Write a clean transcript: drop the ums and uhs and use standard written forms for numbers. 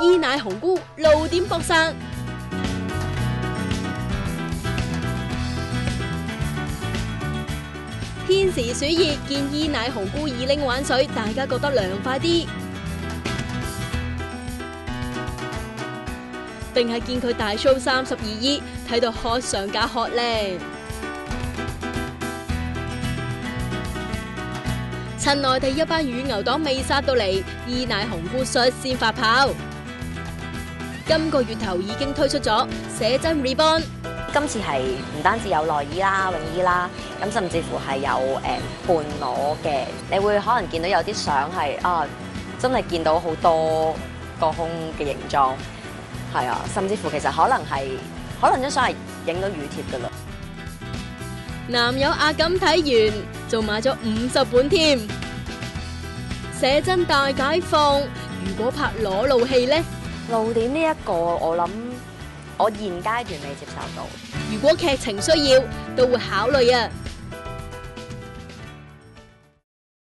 伊乃紅菇露點搏殺。天時暑熱，見伊乃紅菇二拎玩水，大家覺得涼快啲，定係見佢大 show 32E，睇到渴上加渴呢？趁內地一班乳牛黨未殺到嚟，伊乃紅菇率先發炮。今個月頭已經推出咗寫真 Reborn。今次係唔單止有內衣啦、泳衣啦，咁甚至乎係有半裸嘅。你會可能見到有啲相係真係見到好多個胸嘅形狀，係啊，甚至乎其實可能張相係影到乳貼噶啦。男友阿錦睇完仲買咗50本添。寫真大解放，如果拍裸露戲呢？露點呢一個，我諗我現階段未接受到。如果劇情需要，都會考慮啊。